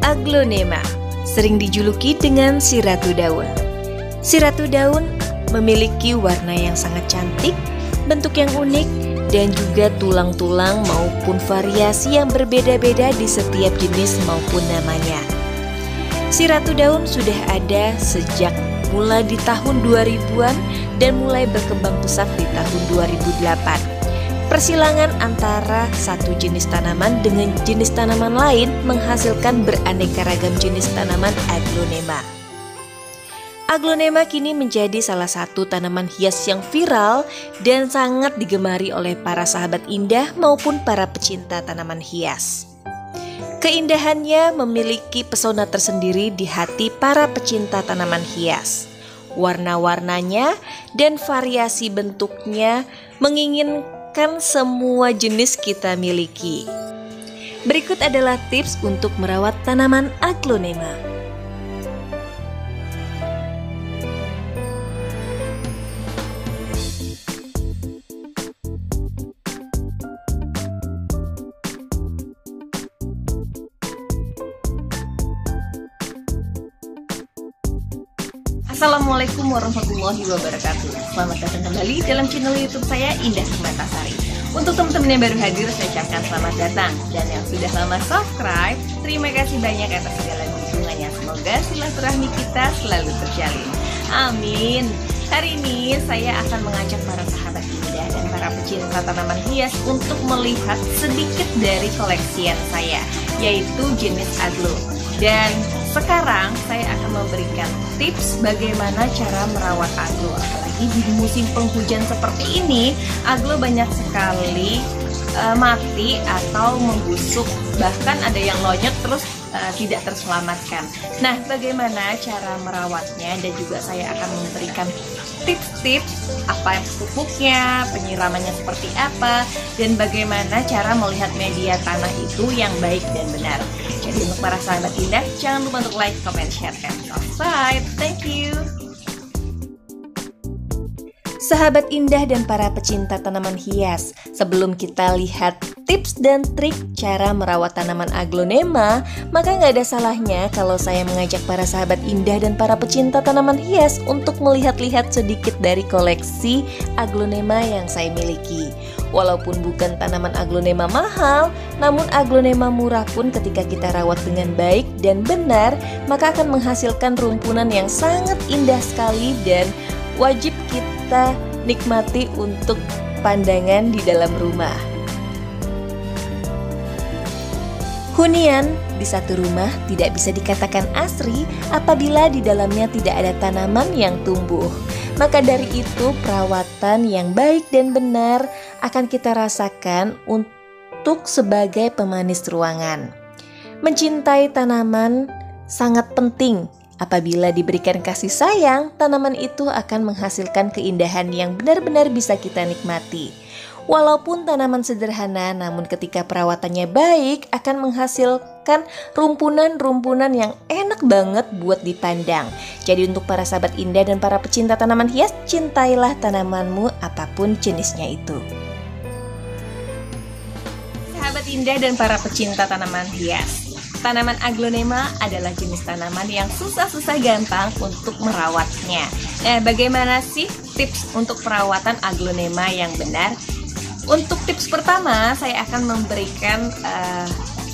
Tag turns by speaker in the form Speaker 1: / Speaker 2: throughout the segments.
Speaker 1: Aglonema sering dijuluki dengan si Ratu Daun. Si Ratu Daun memiliki warna yang sangat cantik, bentuk yang unik, dan juga tulang-tulang maupun variasi yang berbeda-beda di setiap jenis maupun namanya. Si Ratu Daun sudah ada sejak mulai di tahun 2000-an dan mulai berkembang pesat di tahun 2008. Persilangan antara satu jenis tanaman dengan jenis tanaman lain menghasilkan beraneka ragam jenis tanaman aglonema. Aglonema kini menjadi salah satu tanaman hias yang viral dan sangat digemari oleh para sahabat indah maupun para pecinta tanaman hias. Keindahannya memiliki pesona tersendiri di hati para pecinta tanaman hias. Warna-warnanya dan variasi bentuknya menginginkan semua jenis kita miliki. Berikut adalah tips untuk merawat tanaman aglonema.
Speaker 2: Assalamualaikum warahmatullahi wabarakatuh. Selamat datang kembali dalam channel YouTube saya, Indah Sukmatasari. Untuk teman-teman yang baru hadir, saya ucapkan selamat datang. Dan yang sudah lama subscribe, terima kasih banyak atas segala dukungannya. Semoga silaturahmi kita selalu terjalin. Amin. Hari ini saya akan mengajak para sahabat indah dan para pecinta tanaman hias untuk melihat sedikit dari koleksian saya, yaitu jenis aglo. Dan sekarang saya akan memberikan tips bagaimana cara merawat aglo. Apalagi di musim penghujan seperti ini, aglo banyak sekali mati atau membusuk. Bahkan ada yang lonyot terus tidak terselamatkan. Nah, bagaimana cara merawatnya, dan juga saya akan memberikan tips-tips apa pupuknya, penyiramannya seperti apa, dan bagaimana cara melihat media tanah itu yang baik dan benar. Jadi untuk para sahabat indah, jangan lupa untuk like, comment, share, dan subscribe. Thank you.
Speaker 1: Sahabat indah dan para pecinta tanaman hias, sebelum kita lihat tips dan trik cara merawat tanaman aglonema, maka nggak ada salahnya kalau saya mengajak para sahabat indah dan para pecinta tanaman hias untuk melihat-lihat sedikit dari koleksi aglonema yang saya miliki. Walaupun bukan tanaman aglonema mahal, namun aglonema murah pun ketika kita rawat dengan baik dan benar, maka akan menghasilkan rumpunan yang sangat indah sekali dan wajib kita nikmati untuk pandangan di dalam rumah. Hunian di satu rumah tidak bisa dikatakan asri apabila di dalamnya tidak ada tanaman yang tumbuh. Maka dari itu perawatan yang baik dan benar akan kita rasakan untuk sebagai pemanis ruangan. Mencintai tanaman sangat penting. Apabila diberikan kasih sayang, tanaman itu akan menghasilkan keindahan yang benar-benar bisa kita nikmati. Walaupun tanaman sederhana, namun ketika perawatannya baik akan menghasilkan rumpunan-rumpunan yang enak banget buat dipandang. Jadi untuk para sahabat indah dan para pecinta tanaman hias, cintailah tanamanmu apapun jenisnya itu.
Speaker 2: Sahabat indah dan para pecinta tanaman hias, tanaman aglonema adalah jenis tanaman yang susah-susah gampang untuk merawatnya. Nah, bagaimana sih tips untuk perawatan aglonema yang benar? Untuk tips pertama, saya akan memberikan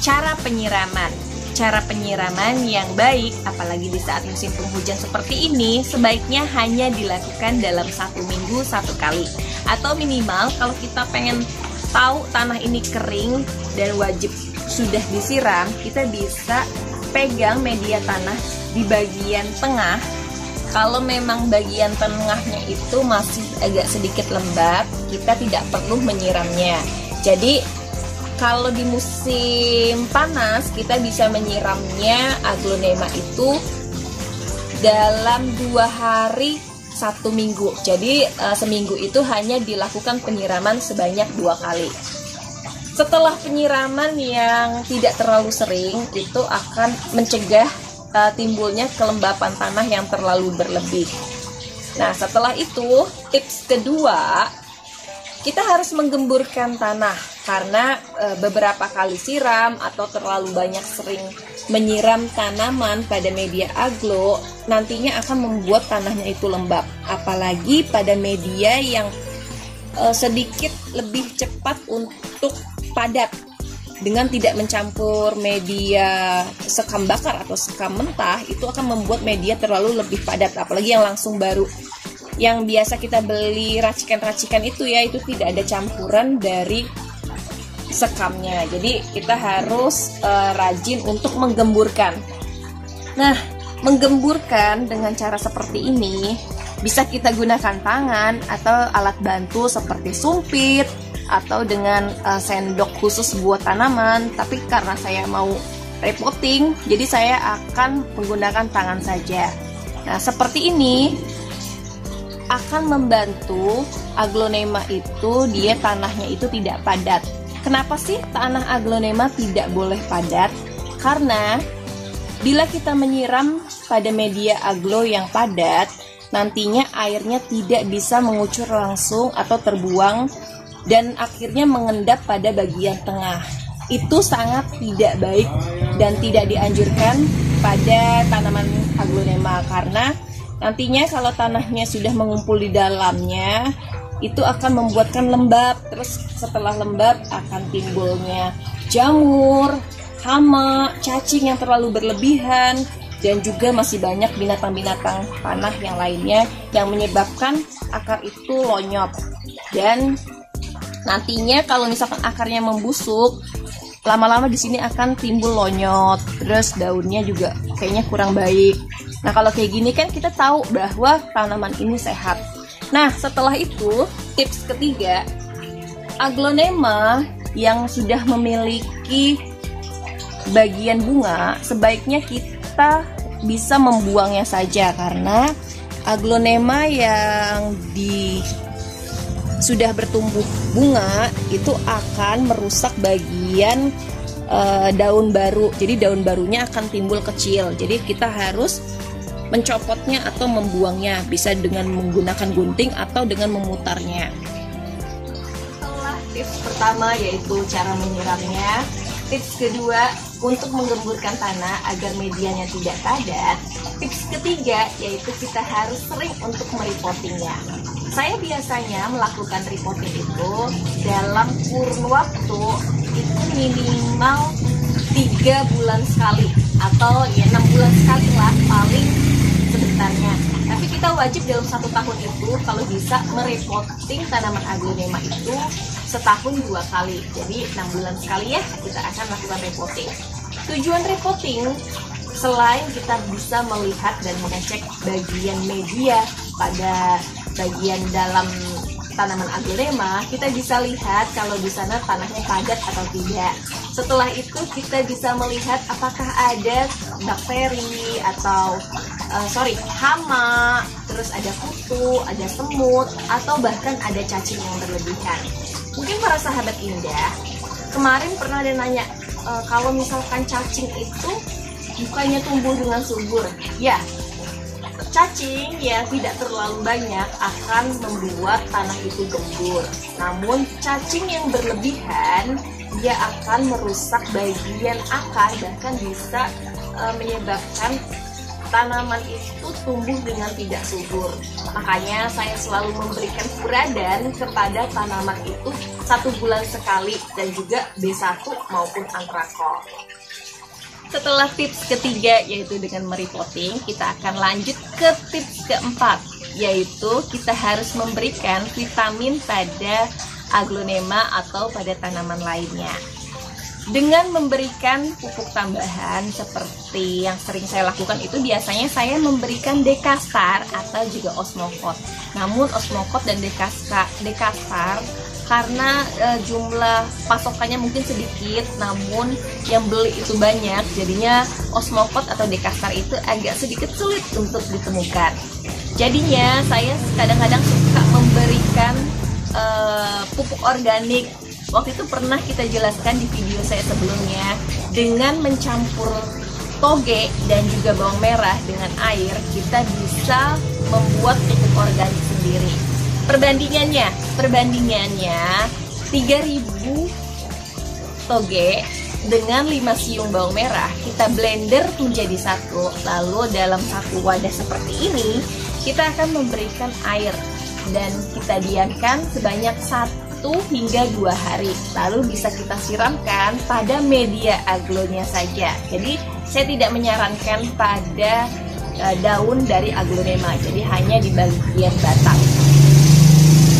Speaker 2: cara penyiraman. Cara penyiraman yang baik, apalagi di saat musim penghujan seperti ini, sebaiknya hanya dilakukan dalam 1 minggu 1 kali. Atau minimal kalau kita pengen tahu tanah ini kering dan wajib sudah disiram, kita bisa pegang media tanah di bagian tengah Kalau memang bagian tengahnya itu masih agak sedikit lembab, kita tidak perlu menyiramnya. Jadi kalau di musim panas kita bisa menyiramnya aglonema itu dalam 2 hari 1 minggu. Jadi seminggu itu hanya dilakukan penyiraman sebanyak 2 kali. Setelah penyiraman yang tidak terlalu sering, itu akan mencegah timbulnya kelembapan tanah yang terlalu berlebih. Nah, setelah itu, tips kedua, kita harus menggemburkan tanah. Karena beberapa kali siram atau terlalu banyak sering menyiram tanaman pada media aglo, nantinya akan membuat tanahnya itu lembab. Apalagi pada media yang sedikit lebih cepat untuk padat, dengan tidak mencampur media sekam bakar atau sekam mentah, itu akan membuat media terlalu lebih padat. Apalagi yang langsung baru, yang biasa kita beli racikan-racikan itu ya, itu tidak ada campuran dari sekamnya. Jadi kita harus rajin untuk menggemburkan. Nah, menggemburkan dengan cara seperti ini bisa kita gunakan tangan atau alat bantu seperti sumpit, atau dengan sendok khusus buat tanaman. Tapi karena saya mau repoting, jadi saya akan menggunakan tangan saja. Nah, seperti ini akan membantu aglonema itu, dia tanahnya itu tidak padat. Kenapa sih tanah aglonema tidak boleh padat? Karena bila kita menyiram pada media aglo yang padat, nantinya airnya tidak bisa mengucur langsung atau terbuang dan akhirnya mengendap pada bagian tengah. Itu sangat tidak baik dan tidak dianjurkan pada tanaman aglonema, karena nantinya kalau tanahnya sudah mengumpul di dalamnya, itu akan membuatkan lembab. Terus setelah lembab akan timbulnya jamur, hama, cacing yang terlalu berlebihan, dan juga masih banyak binatang-binatang tanah yang lainnya yang menyebabkan akar itu lonyot. Dan nantinya kalau misalkan akarnya membusuk, lama-lama di sini akan timbul lonyot, terus daunnya juga kayaknya kurang baik. Nah, kalau kayak gini kan kita tahu bahwa tanaman ini sehat. Nah, setelah itu, tips ketiga, aglonema yang sudah memiliki bagian bunga, sebaiknya kita bisa membuangnya saja, karena aglonema yang sudah bertumbuh bunga itu akan merusak bagian daun baru. Jadi daun barunya akan timbul kecil. Jadi kita harus mencopotnya atau membuangnya, bisa dengan menggunakan gunting atau dengan memutarnya. Setelah tips pertama yaitu cara menyiramnya, tips kedua untuk menggemburkan tanah agar medianya tidak padat. Tips ketiga yaitu kita harus sering untuk merepottingnya. Saya biasanya melakukan repotting itu dalam kurun waktu itu minimal 3 bulan sekali, atau ya 6 bulan sekali lah paling sebentarnya. Tapi kita wajib dalam 1 tahun itu kalau bisa merepotting tanaman aglonema itu setahun 2 kali. Jadi 6 bulan sekali ya kita akan lakukan repotting. Tujuan repotting selain kita bisa melihat dan mengecek bagian media pada bagian dalam tanaman aglonema, kita bisa lihat kalau di sana tanahnya padat atau tidak. Setelah itu kita bisa melihat apakah ada bakteri atau hama, terus ada kutu, ada semut, atau bahkan ada cacing yang berlebihan. Mungkin para sahabat Indah kemarin pernah ada nanya, kalau misalkan cacing itu bukannya tumbuh dengan subur. Ya, cacing yang tidak terlalu banyak akan membuat tanah itu gembur. Namun cacing yang berlebihan, dia akan merusak bagian akar, bahkan bisa menyebabkan tanaman itu tumbuh dengan tidak subur. Makanya saya selalu memberikan furadan kepada tanaman itu 1 bulan sekali, dan juga B1 maupun antrakol. Setelah tips ketiga yaitu dengan merepotting, kita akan lanjut ke tips keempat, yaitu kita harus memberikan vitamin pada aglonema atau pada tanaman lainnya. Dengan memberikan pupuk tambahan seperti yang sering saya lakukan itu biasanya saya memberikan Dekastar atau juga Osmokot. Namun Osmokot dan Dekastar karena jumlah pasokannya mungkin sedikit, namun yang beli itu banyak, jadinya Osmokot atau Dekastar itu agak sedikit sulit untuk ditemukan. Jadinya saya kadang-kadang suka memberikan pupuk organik. Waktu itu pernah kita jelaskan di video saya sebelumnya, dengan mencampur toge dan juga bawang merah dengan air, kita bisa membuat pupuk organik sendiri. Perbandingannya 3000 toge dengan 5 siung bawang merah kita blender menjadi satu. Lalu dalam satu wadah seperti ini kita akan memberikan air dan kita diamkan sebanyak 1 hingga 2 hari. Lalu bisa kita siramkan pada media aglonya saja. Jadi saya tidak menyarankan pada daun dari aglonema, jadi hanya di bagian batang.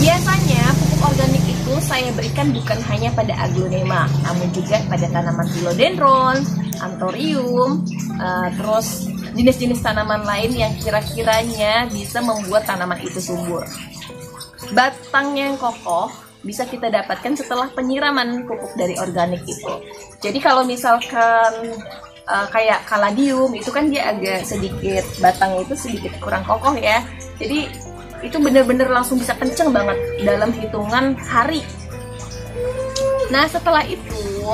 Speaker 2: Biasanya pupuk organik itu saya berikan bukan hanya pada aglonema, namun juga pada tanaman philodendron, anthurium, terus jenis-jenis tanaman lain yang kira-kiranya bisa membuat tanaman itu subur. Batang yang kokoh bisa kita dapatkan setelah penyiraman pupuk dari organik itu. Jadi kalau misalkan kayak kaladium itu kan dia agak sedikit, batangnya itu sedikit kurang kokoh ya. Jadi itu benar-benar langsung bisa kenceng banget dalam hitungan hari. Nah setelah itu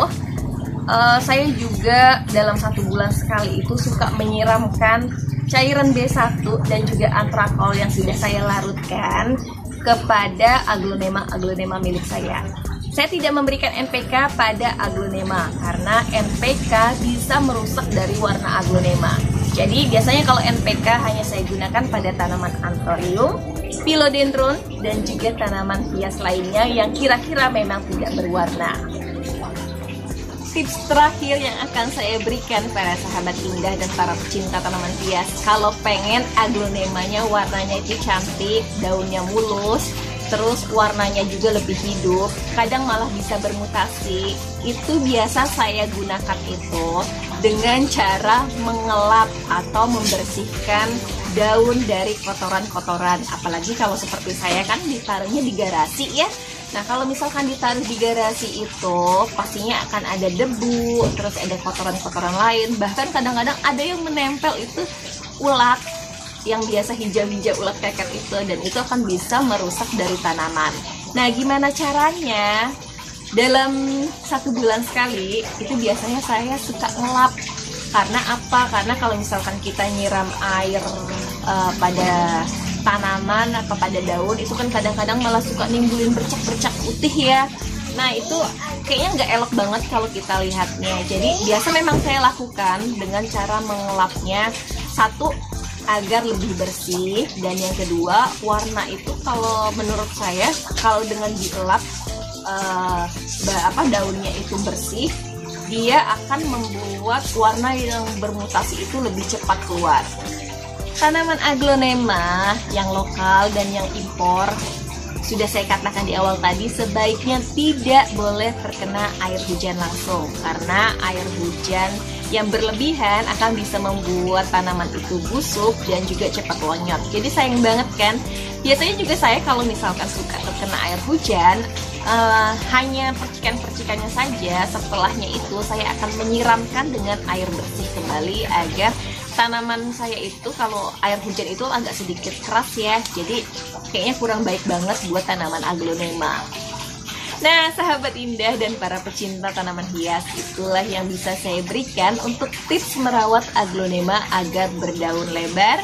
Speaker 2: saya juga dalam 1 bulan sekali itu suka menyiramkan cairan B1 dan juga antrakol yang sudah saya larutkan kepada aglonema milik saya. Saya tidak memberikan NPK pada aglonema karena NPK bisa merusak dari warna aglonema. Jadi biasanya kalau NPK hanya saya gunakan pada tanaman anthurium, philodendron, dan juga tanaman hias lainnya yang kira-kira memang tidak berwarna. Tips terakhir yang akan saya berikan para sahabat indah dan para pecinta tanaman hias, kalau pengen aglonemanya warnanya itu cantik, daunnya mulus, terus warnanya juga lebih hidup, kadang malah bisa bermutasi, itu biasa saya gunakan itu dengan cara mengelap atau membersihkan daun dari kotoran-kotoran. Apalagi kalau seperti saya kan ditaruhnya di garasi ya. Nah kalau misalkan ditaruh di garasi itu pastinya akan ada debu, terus ada kotoran-kotoran lain. Bahkan kadang-kadang ada yang menempel itu ulat, yang biasa hijau-hijau ulat keker itu, dan itu akan bisa merusak dari tanaman. Nah gimana caranya? Dalam 1 bulan sekali itu biasanya saya suka ngelap. Karena apa? Karena kalau misalkan kita nyiram air pada tanaman atau pada daun itu kan kadang-kadang malah suka nimbulin bercak-bercak putih ya. Nah itu kayaknya nggak elok banget kalau kita lihatnya. Jadi biasa memang saya lakukan dengan cara mengelapnya, satu agar lebih bersih, dan yang kedua warna itu kalau menurut saya kalau dengan dielap daunnya itu bersih, dia akan membuat warna yang bermutasi itu lebih cepat keluar. Tanaman aglonema yang lokal dan yang impor, sudah saya katakan di awal tadi, sebaiknya tidak boleh terkena air hujan langsung, karena air hujan yang berlebihan akan bisa membuat tanaman itu busuk dan juga cepat lonyot. Jadi sayang banget kan. Biasanya juga saya kalau misalkan suka terkena air hujan, hanya percikan-percikannya saja. Setelahnya itu saya akan menyiramkan dengan air bersih kembali agar tanaman saya itu kalau air hujan itu agak sedikit keras ya. Jadi kayaknya kurang baik banget buat tanaman aglonema. Nah sahabat indah dan para pecinta tanaman hias, itulah yang bisa saya berikan untuk tips merawat aglonema agar berdaun lebar,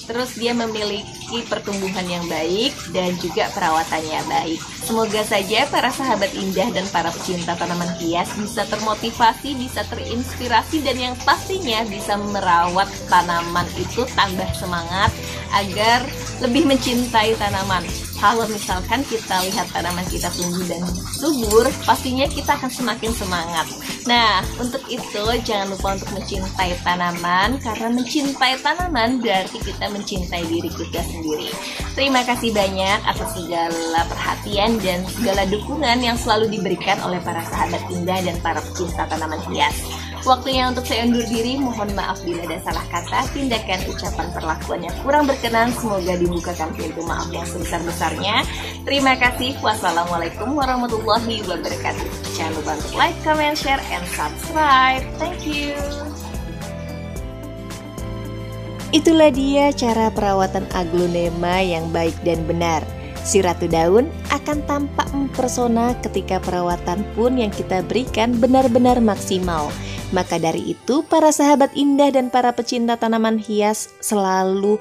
Speaker 2: terus dia memiliki pertumbuhan yang baik dan juga perawatannya baik. Semoga saja para sahabat indah dan para pecinta tanaman hias bisa termotivasi, bisa terinspirasi, dan yang pastinya bisa merawat tanaman itu tambah semangat agar lebih mencintai tanaman. Kalau misalkan kita lihat tanaman kita tumbuh dan subur, pastinya kita akan semakin semangat. Nah, untuk itu jangan lupa untuk mencintai tanaman, karena mencintai tanaman berarti kita mencintai diri kita sendiri. Terima kasih banyak atas segala perhatian dan segala dukungan yang selalu diberikan oleh para sahabat Indah dan para pecinta tanaman hias. Waktunya untuk saya undur diri, mohon maaf bila ada salah kata, tindakan, ucapan, perlakuan yang kurang berkenan. Semoga dibukakan pintu maaf yang sebesar-besarnya. Terima kasih. Wassalamualaikum warahmatullahi wabarakatuh. Jangan lupa untuk like, comment, share, and subscribe. Thank you.
Speaker 1: Itulah dia cara perawatan aglonema yang baik dan benar. Si Ratu Daun akan tampak mempesona ketika perawatan pun yang kita berikan benar-benar maksimal. Maka dari itu, para sahabat Indah dan para pecinta tanaman hias selalu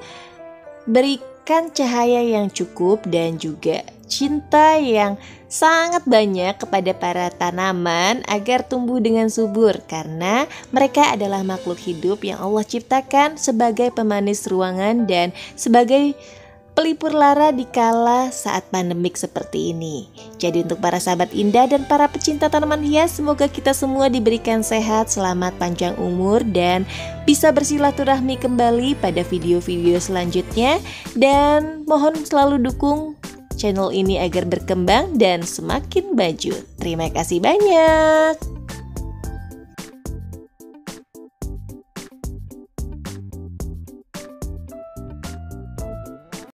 Speaker 1: berikan cahaya yang cukup dan juga cinta yang sangat banyak kepada para tanaman agar tumbuh dengan subur, karena mereka adalah makhluk hidup yang Allah ciptakan sebagai pemanis ruangan dan sebagai pelipur lara di kala saat pandemik seperti ini. Jadi untuk para sahabat Indah dan para pecinta tanaman hias, semoga kita semua diberikan sehat, selamat, panjang umur, dan bisa bersilaturahmi kembali pada video-video selanjutnya. Dan mohon selalu dukung channel ini agar berkembang dan semakin maju. Terima kasih banyak.